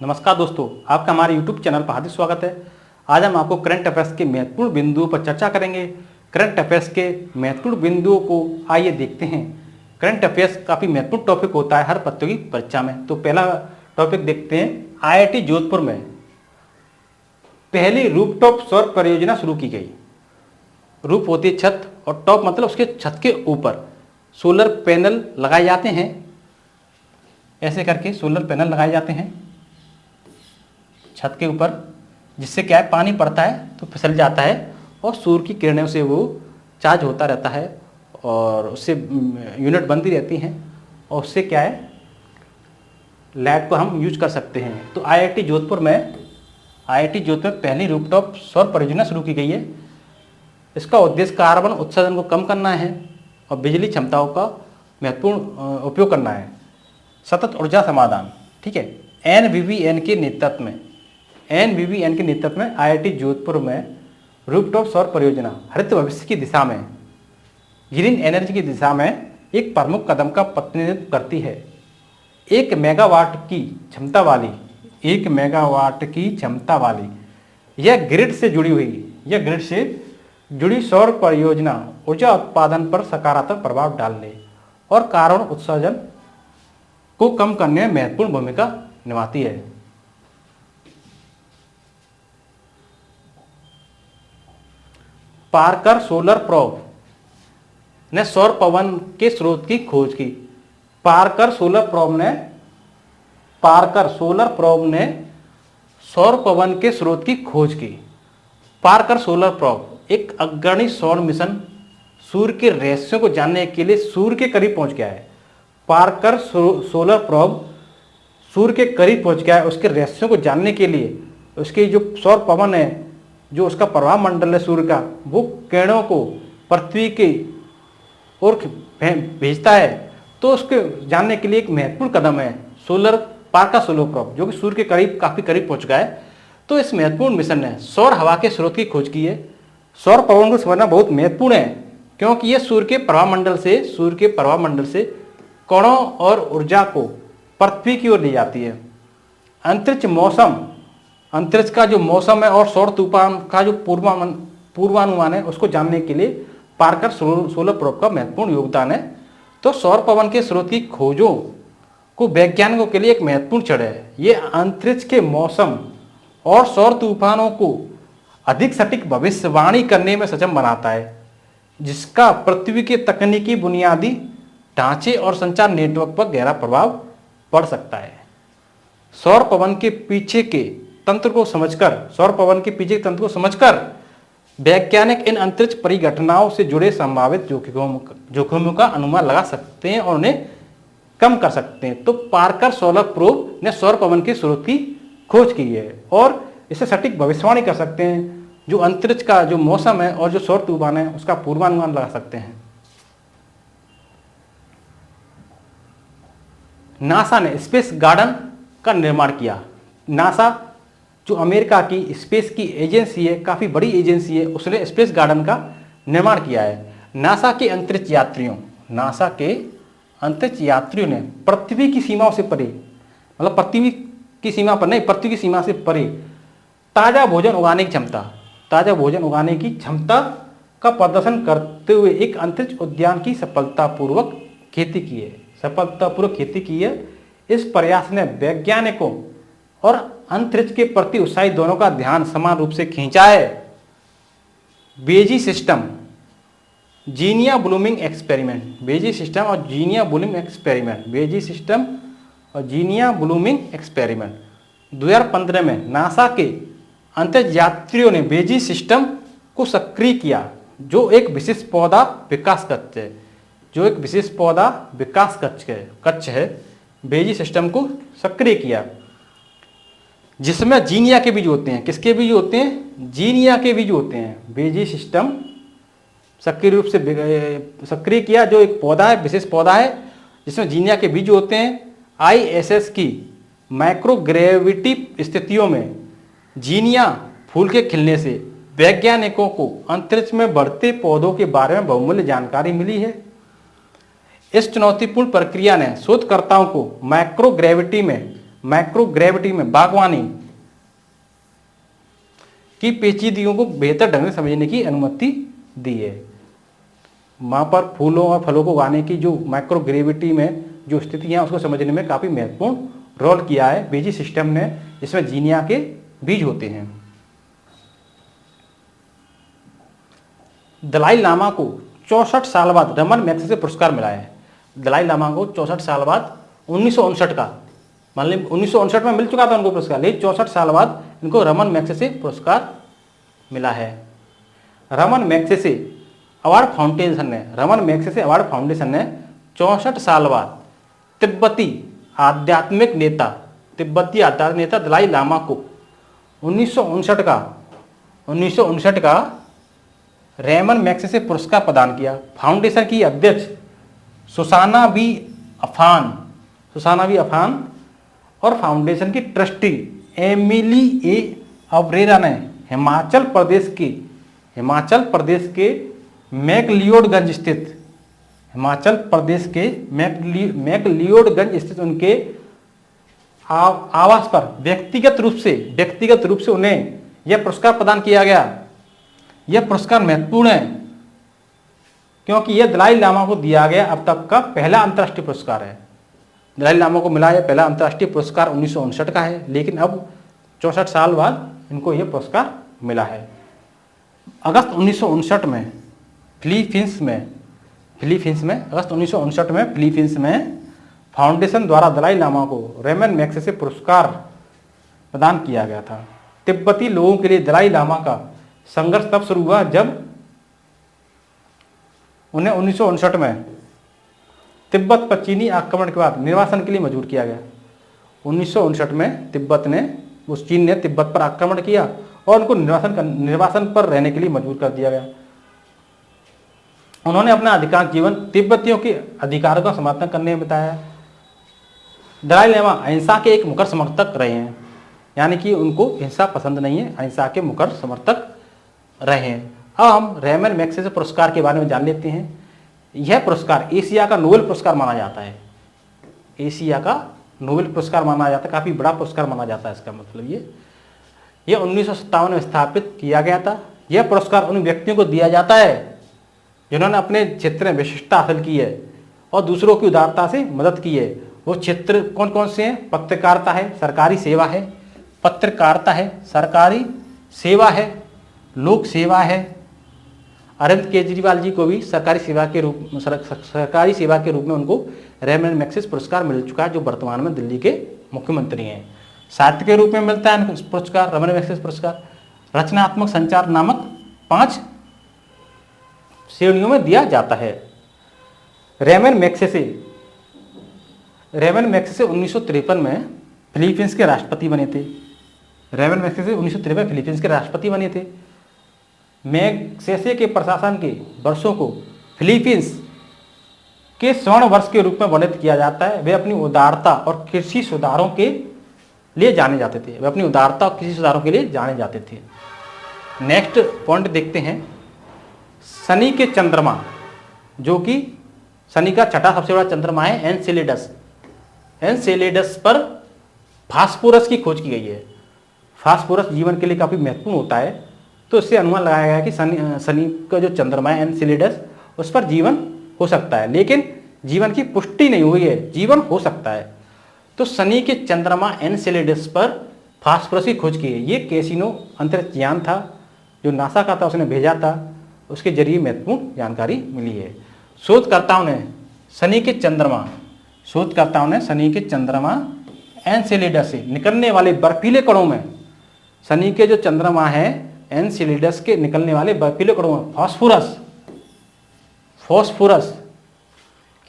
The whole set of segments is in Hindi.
नमस्कार दोस्तों, आपका हमारे YouTube चैनल पर हार्दिक स्वागत है। आज हम आपको करंट अफेयर्स के महत्वपूर्ण बिंदुओं पर चर्चा करेंगे। करंट अफेयर्स के महत्वपूर्ण बिंदुओं को आइए देखते हैं। करंट अफेयर्स काफ़ी महत्वपूर्ण टॉपिक होता है हर प्रतियोगी परीक्षा में। तो पहला टॉपिक देखते हैं। IIT जोधपुर में पहली रूफटॉप सौर परियोजना शुरू की गई। रूफ होती है छत और टॉप मतलब उसके छत के ऊपर सोलर पैनल लगाए जाते हैं। ऐसे करके सोलर पैनल लगाए जाते हैं छत के ऊपर, जिससे क्या है, पानी पड़ता है तो फिसल जाता है और सूर्य की किरणों से वो चार्ज होता रहता है और उससे यूनिट बनती रहती हैं और उससे क्या है, लाइट को हम यूज कर सकते हैं। तो IIT जोधपुर में पहली रूफटॉप सौर परियोजना शुरू की गई है। इसका उद्देश्य कार्बन उत्सर्जन को कम करना है और बिजली क्षमताओं का महत्वपूर्ण उपयोग करना है। सतत ऊर्जा समाधान, ठीक है। NVVN के नेतृत्व में IIT जोधपुर में रूफटॉप सौर परियोजना हरित भविष्य की दिशा में, ग्रीन एनर्जी की दिशा में एक प्रमुख कदम का प्रतिनिधित्व करती है। 1 मेगावाट की क्षमता वाली यह ग्रिड से जुड़ी सौर परियोजना ऊर्जा उत्पादन पर सकारात्मक प्रभाव डालने और कार्बन उत्सर्जन को कम करने में महत्वपूर्ण भूमिका निभाती है। पार्कर सोलर प्रोब ने सौर पवन के स्रोत की खोज की। पार्कर सोलर प्रोब ने सौर पवन के स्रोत की खोज की। पार्कर सोलर प्रोब एक अग्रणी सौर मिशन सूर्य के रहस्यों को जानने के लिए सूर्य के करीब पहुंच गया है। पार्कर सोलर प्रोब सूर्य के करीब पहुंच गया है। उसके रहस्यों को जानने के लिए उसकी जो सौर पवन है, जो उसका प्रभाव मंडल है सूर्य का, वो किरणों को पृथ्वी की ओर भेजता है। तो उसके जानने के लिए एक महत्वपूर्ण कदम है पार्कर सोलर प्रोब, जो कि सूर्य के करीब काफ़ी करीब पहुंच गया है। तो इस महत्वपूर्ण मिशन ने सौर हवा के स्रोत की खोज की है। सौर पवन को समझना बहुत महत्वपूर्ण है, क्योंकि यह सूर्य के प्रभाव मंडल से कणों और ऊर्जा को पृथ्वी की ओर ले जाती है। अंतरिक्ष का जो मौसम है और सौर तूफान का जो पूर्वानुमान है, उसको जानने के लिए पार्कर सोलर प्रोब का महत्वपूर्ण योगदान है। तो सौर पवन के स्रोत की खोजों को वैज्ञानिकों के लिए एक महत्वपूर्ण क्षण है। ये अंतरिक्ष के मौसम और सौर तूफानों को अधिक सटीक भविष्यवाणी करने में सक्षम बनाता है, जिसका पृथ्वी के तकनीकी बुनियादी ढांचे और संचार नेटवर्क पर गहरा प्रभाव पड़ सकता है। सौर पवन के पीछे के तंत्र को समझकर वैज्ञानिक इन अंतरिक्ष परिघटनाओं से जुड़े संभावित जोखिमों का अनुमान लगा सकते हैं और उन्हें कम कर सकते हैं। तो पार्कर सोलर प्रोब ने सौर पवन के स्रोत की खोज की है और इसे सटीक भविष्यवाणी कर सकते हैं। जो अंतरिक्ष का जो मौसम है और जो सौर तूफान है, उसका पूर्वानुमान लगा सकते हैं। नासा ने स्पेस गार्डन का निर्माण किया। नासा जो अमेरिका की स्पेस की एजेंसी है, काफ़ी बड़ी एजेंसी है, उसने स्पेस गार्डन का निर्माण किया है। नासा के अंतरिक्ष यात्रियों ने पृथ्वी की सीमाओं से परे, मतलब पृथ्वी की सीमा पर नहीं, पृथ्वी की सीमा से परे ताज़ा भोजन उगाने की क्षमता का प्रदर्शन करते हुए एक अंतरिक्ष उद्यान की सफलतापूर्वक खेती की है। इस प्रयास ने वैज्ञानिकों और अंतरिक्ष के प्रति उत्साही दोनों का ध्यान समान रूप से खींचा है। बेजी सिस्टम और जीनिया ब्लूमिंग एक्सपेरिमेंट 2015 में नासा के अंतरिक्ष यात्रियों ने बेजी सिस्टम को सक्रिय किया, जो एक विशिष्ट पौधा विकास कक्ष है। बेजी सिस्टम को सक्रिय किया, जिसमें जीनिया के बीज होते हैं। किसके बीज होते हैं? जीनिया के बीज होते हैं। बेजी सिस्टम सक्रिय रूप से सक्रिय किया, जो एक पौधा है, विशेष पौधा है, जिसमें जीनिया के बीज होते हैं। ISS की माइक्रोग्रेविटी स्थितियों में जीनिया फूल के खिलने से वैज्ञानिकों को अंतरिक्ष में बढ़ते पौधों के बारे में बहुमूल्य जानकारी मिली है। इस चुनौतीपूर्ण प्रक्रिया ने शोधकर्ताओं को माइक्रोग्रेविटी में माइक्रोग्रेविटी में बागवानी की पेचीदगियों को बेहतर ढंग से समझने की अनुमति दी है। वहाँ पर फूलों और फलों को उगाने की जो माइक्रोग्रेविटी में जो स्थिति है उसको समझने में काफ़ी महत्वपूर्ण रोल किया है बीजी सिस्टम ने, जिसमें जीनिया के बीज होते हैं। दलाई लामा को 64 साल बाद रमन मैग्सेसे पुरस्कार मिला है। दलाई लामा को 64 साल बाद 1959 का, मान लीजिए 1959 में मिल चुका था उनको पुरस्कार, लेकिन 64 साल बाद इनको रमन मैग्सेसे पुरस्कार मिला है। रमन मैग्सेसे अवार्ड फाउंडेशन ने 64 साल बाद तिब्बती आध्यात्मिक नेता दलाई लामा को 1959 का रमन मैग्सेसे पुरस्कार प्रदान किया। फाउंडेशन की अध्यक्ष सुसाना बी अफान और फाउंडेशन की ट्रस्टी एमिली ए अब्रेरा ने हिमाचल प्रदेश के मैकलियोडगंज स्थित उनके आवास पर व्यक्तिगत रूप से उन्हें यह पुरस्कार प्रदान किया गया। यह पुरस्कार महत्वपूर्ण है क्योंकि यह दलाई लामा को दिया गया अब तक का पहला अंतर्राष्ट्रीय पुरस्कार है। दलाई लामा को मिला यह पहला अंतर्राष्ट्रीय पुरस्कार 1959 का है, लेकिन अब 64 साल बाद इनको यह पुरस्कार मिला है। अगस्त 1959 में फिलीपींस में फाउंडेशन द्वारा दलाई लामा को रमन मैग्सेसे पुरस्कार प्रदान किया गया था। तिब्बती लोगों के लिए दलाई लामा का संघर्ष तब शुरू हुआ जब उन्हें 1959 में तिब्बत पर चीनी आक्रमण के बाद निर्वासन के लिए मजबूर किया गया। 1959 में चीन ने तिब्बत पर आक्रमण किया और उनको निर्वासन पर रहने के लिए मजबूर कर दिया गया। उन्होंने अपना अधिकांश जीवन तिब्बतियों के अधिकारों का समर्थन करने में बिताया। दलाई लामा अहिंसा के एक मुखर समर्थक रहे हैं, यानी कि उनको हिंसा पसंद नहीं है, अहिंसा के मुखर समर्थक रहे हैं। अब हम रमन मैग्सेसे पुरस्कार के बारे में जान लेते हैं। यह पुरस्कार एशिया का नोबेल पुरस्कार माना जाता है। काफ़ी बड़ा पुरस्कार माना जाता है। इसका मतलब यह 1957 में स्थापित किया गया था। यह पुरस्कार उन व्यक्तियों को दिया जाता है जिन्होंने अपने क्षेत्र में विशिष्टता हासिल की है और दूसरों की उदारता से मदद की है। वो क्षेत्र कौन कौन से हैं? पत्रकारिता है, सरकारी सेवा है, लोक सेवा है। अरविंद केजरीवाल जी को भी सरकारी सेवा के रूप में उनको रमन मैग्सेसे पुरस्कार मिल चुका है, जो वर्तमान में दिल्ली के मुख्यमंत्री हैं। साहित्य के रूप में मिलता है पुरस्कार, रमन मैग्सेसे पुरस्कार रचनात्मक संचार नामक 5 श्रेणियों में दिया जाता है। रमन मैग्सेसे 1953 में फिलीपींस के राष्ट्रपति बने थे। मैग्सेसे के प्रशासन के वर्षों को फिलीपींस के स्वर्ण वर्ष के रूप में वर्णित किया जाता है। वे अपनी उदारता और कृषि सुधारों के लिए जाने जाते थे। नेक्स्ट पॉइंट देखते हैं, शनि के चंद्रमा, जो कि शनि का छठा सबसे बड़ा चंद्रमा है एनसेलेडस पर फास्फोरस की खोज की गई है। फास्फोरस जीवन के लिए काफ़ी महत्वपूर्ण होता है, तो इससे अनुमान लगाया गया है कि शनि का जो चंद्रमा है एनसेलेडस, उस पर जीवन हो सकता है, लेकिन जीवन की पुष्टि नहीं हुई है, जीवन हो सकता है। तो शनि के चंद्रमा एनसेलेडस पर फास्फोरस की खोज की है। ये कैसिनो अंतरिक्ष यान था जो नासा का था, उसने भेजा था, उसके जरिए महत्वपूर्ण जानकारी मिली है। शोधकर्ताओं ने शनि के चंद्रमा एनसेलेडस से निकलने वाले बर्फीले कणों में, शनि के जो चंद्रमा है एनसेलेडस के निकलने वाले बर्फीले कणों में फास्फोरस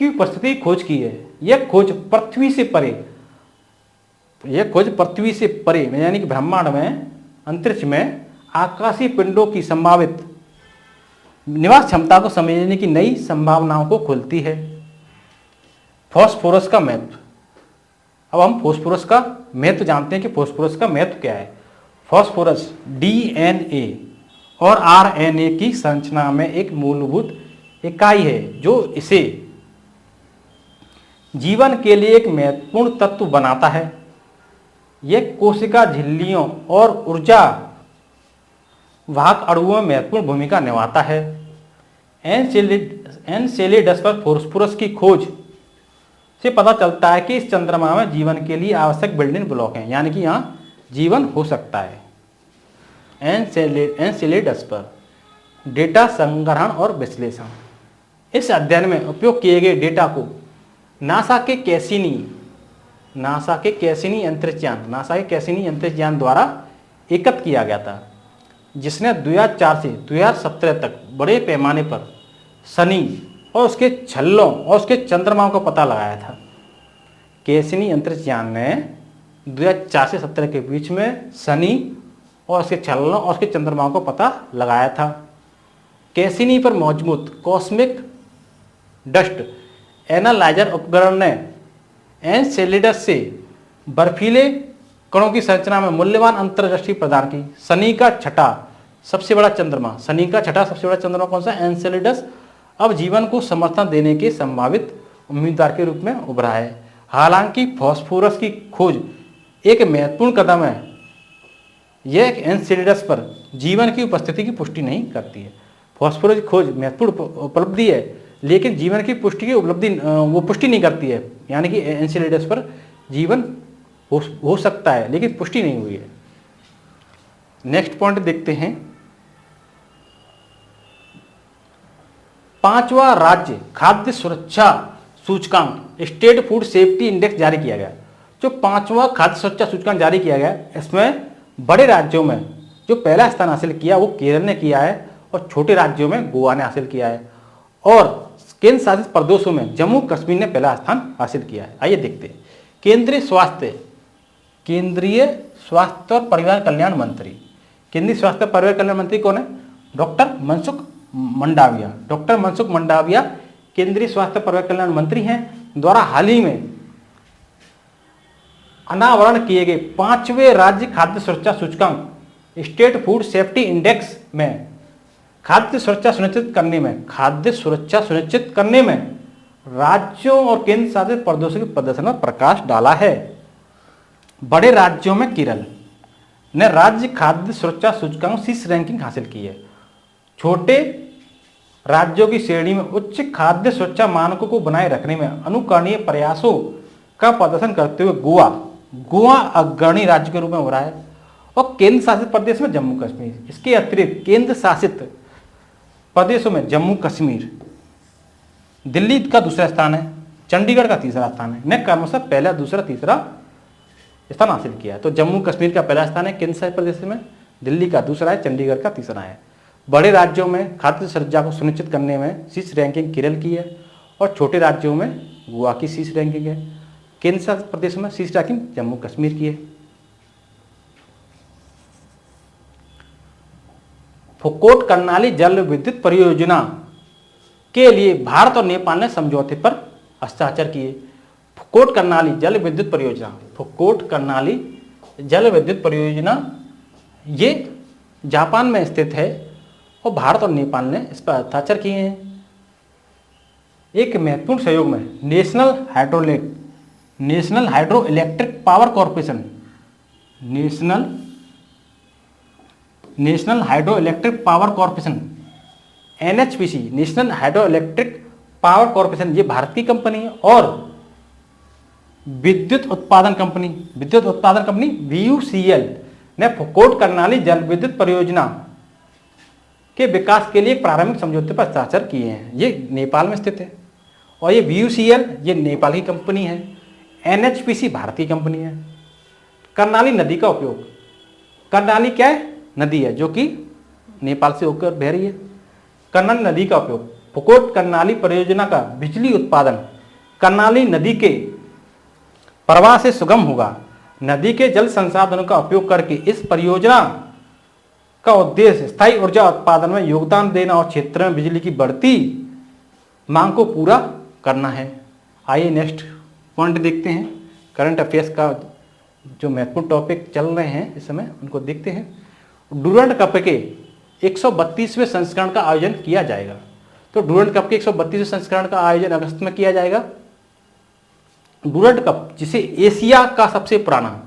की उपस्थिति खोज की है। यह खोज पृथ्वी से परे यानी कि ब्रह्मांड में, अंतरिक्ष में आकाशीय पिंडों की संभावित निवास क्षमता को समझने की नई संभावनाओं को खोलती है। फास्फोरस का महत्व। अब हम फास्फोरस का महत्व जानते हैं कि फास्फोरस का महत्व क्या है। फास्फोरस डीएनए और आरएनए की संरचना में एक मूलभूत इकाई है, जो इसे जीवन के लिए एक महत्वपूर्ण तत्व बनाता है। यह कोशिका झिल्लियों और ऊर्जा वाहक अणुओं में महत्वपूर्ण भूमिका निभाता है। एनसेलेडस पर फास्फोरस की खोज से पता चलता है कि इस चंद्रमा में जीवन के लिए आवश्यक बिल्डिंग ब्लॉक हैं, यानी कि यहाँ जीवन हो सकता है। एनसेलेडस पर डेटा संग्रहण और विश्लेषण। इस अध्ययन में उपयोग किए गए डेटा को नासा के कैसिनी अंतरिक्ष यान द्वारा एकत्र किया गया था, जिसने 2004 से 2017 तक बड़े पैमाने पर शनि और उसके छल्लों और उसके चंद्रमाओं का पता लगाया था। कैसिनी अंतरिक्ष यान ने 2004 से 17 के बीच में शनि और उसके छल्लों और उसके चंद्रमाओं का पता लगाया था। कैसिनी पर मौजूद कॉस्मिक डस्ट एनालाइजर उपकरण ने एनसेलेडस से बर्फीले कणों की संरचना में मूल्यवान अंतर्दृष्टि प्रदान की। शनि का छठा सबसे बड़ा चंद्रमा कौन सा? एनसेलेडस अब जीवन को समर्थन देने के संभावित उम्मीदवार के रूप में उभरा है। हालांकि फास्फोरस की खोज एक महत्वपूर्ण कदम है, यह एनसेलेडस पर जीवन की उपस्थिति की पुष्टि नहीं करती है। फास्फोरस की खोज महत्वपूर्ण उपलब्धि है, लेकिन जीवन की पुष्टि की वो पुष्टि नहीं करती है, यानी कि एनसेलेडस पर जीवन हो सकता है लेकिन पुष्टि नहीं हुई है। नेक्स्ट पॉइंट देखते हैं। 5वां राज्य खाद्य सुरक्षा सूचकांक स्टेट फूड सेफ्टी इंडेक्स जारी किया गया। जो 5वां खाद्य सुरक्षा सूचकांक जारी किया गया, इसमें बड़े राज्यों में जो पहला स्थान हासिल किया वो केरल ने किया है और छोटे राज्यों में गोवा ने हासिल किया है, और केंद्र शासित प्रदेशों में जम्मू कश्मीर ने पहला स्थान हासिल किया है। आइए देखते हैं। केंद्रीय स्वास्थ्य और परिवार कल्याण मंत्री कौन है? डॉक्टर मनसुख मंडाविया केंद्रीय स्वास्थ्य और परिवार कल्याण मंत्री हैं, द्वारा हाल ही में अनावरण किए गए 5वें राज्य खाद्य सुरक्षा सूचकांक स्टेट फूड सेफ्टी इंडेक्स में खाद्य सुरक्षा सुनिश्चित करने में राज्यों और केंद्र शासित प्रदेशों के प्रदर्शन पर प्रकाश डाला है। बड़े राज्यों में केरल ने राज्य खाद्य सुरक्षा सूचकांक शीर्ष रैंकिंग हासिल की है। छोटे राज्यों की श्रेणी में उच्च खाद्य सुरक्षा मानकों को बनाए रखने में अनुकरणीय प्रयासों का प्रदर्शन करते हुए गोवा अग्रणी राज्य के रूप में हो रहा है, और केंद्र शासित प्रदेश में जम्मू कश्मीर। इसके अतिरिक्त केंद्र शासित प्रदेशों में जम्मू कश्मीर, दिल्ली का दूसरा स्थान है, चंडीगढ़ का तीसरा स्थान है। ने क्रमशः पहला, दूसरा, तीसरा स्थान हासिल किया है। तो जम्मू कश्मीर का पहला स्थान है केंद्र शासित प्रदेश में, दिल्ली का दूसरा है, चंडीगढ़ का तीसरा है। बड़े राज्यों में खाद्य सुरक्षा को सुनिश्चित करने में शीर्ष रैंकिंग केरल की है, और छोटे राज्यों में गोवा की शीर्ष रैंकिंग है। केंद्र शासित प्रदेशों में शीर्ष रैंकिंग जम्मू कश्मीर की है। फुकोट कर्नाली जल विद्युत परियोजना के लिए भारत और नेपाल ने समझौते पर हस्ताक्षर किए। फुकोट कर्नाली जल विद्युत परियोजना ये जापान में स्थित है, और भारत और नेपाल ने इस पर हस्ताक्षर किए हैं। एक महत्वपूर्ण सहयोग में national hydro electric power corporation NHPC national hydro electric power corporation, ये भारत की कंपनी है, और विद्युत उत्पादन कंपनी VUCL ने फुकोट कर्नाली जल विद्युत परियोजना के विकास के लिए प्रारंभिक समझौते पर हस्ताक्षर किए हैं। ये नेपाल में स्थित है, और ये VUCL ये नेपाल की कंपनी है, NHPC भारत की कंपनी है। कर्नाली नदी का उपयोग, कर्नाली क्या है? नदी है जो कि नेपाल से होकर बह रही है। कर्नाली नदी का उपयोग, फुकोट कर्नाली परियोजना का बिजली उत्पादन कर्नाली नदी के प्रवाह से सुगम होगा। नदी के जल संसाधनों का उपयोग करके इस परियोजना का उद्देश्य स्थायी ऊर्जा उत्पादन में योगदान देना और क्षेत्र में बिजली की बढ़ती मांग को पूरा करना है। आइए नेक्स्ट पॉइंट देखते हैं। करंट अफेयर्स का जो महत्वपूर्ण टॉपिक चल रहे हैं इस समय उनको देखते हैं। डूरंड कप के 132वें संस्करण का आयोजन किया जाएगा। तो डूरंड कप के 132वें संस्करण का आयोजन अगस्त में किया जाएगा। डूरंड कप जिसे एशिया का सबसे पुराना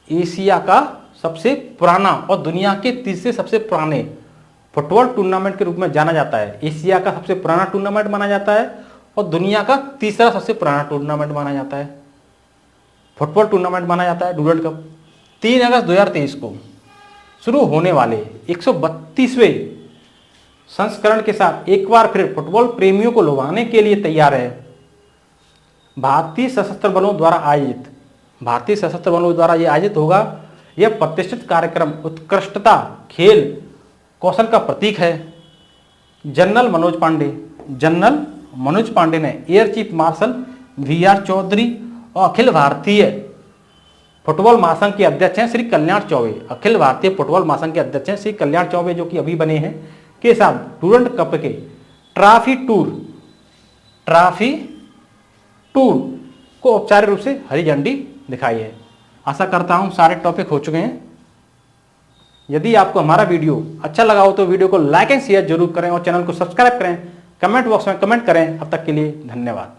एशिया का सबसे पुराना और दुनिया के तीसरे सबसे पुराने फुटबॉल टूर्नामेंट के रूप में जाना जाता है। एशिया का सबसे पुराना टूर्नामेंट माना जाता है और दुनिया का तीसरा सबसे पुराना टूर्नामेंट माना जाता है, फुटबॉल टूर्नामेंट माना जाता है डुरंड कप। 3 अगस्त 2023 को शुरू होने वाले 132वें संस्करण के साथ एक बार फिर फुटबॉल प्रेमियों को लुभाने के लिए तैयार है। भारतीय सशस्त्र बलों द्वारा यह आयोजित होगा। यह प्रतिष्ठित कार्यक्रम उत्कृष्टता, खेल कौशल का प्रतीक है। जनरल मनोज पांडे ने air chief marshal VR Chaudhari और अखिल भारतीय फुटबॉल महासंघ के अध्यक्ष हैं श्री कल्याण चौबे, अखिल भारतीय फुटबॉल महासंघ के अध्यक्ष हैं श्री कल्याण चौबे, जो कि अभी बने हैं, के साथ डुरंड कप के ट्रॉफी टूर को औपचारिक रूप से हरी झंडी दिखाई है। आशा करता हूं सारे टॉपिक हो चुके हैं। यदि आपको हमारा वीडियो अच्छा लगा हो तो वीडियो को लाइक एंड शेयर जरूर करें और चैनल को सब्सक्राइब करें। कमेंट बॉक्स में कमेंट करें। अब तक के लिए धन्यवाद।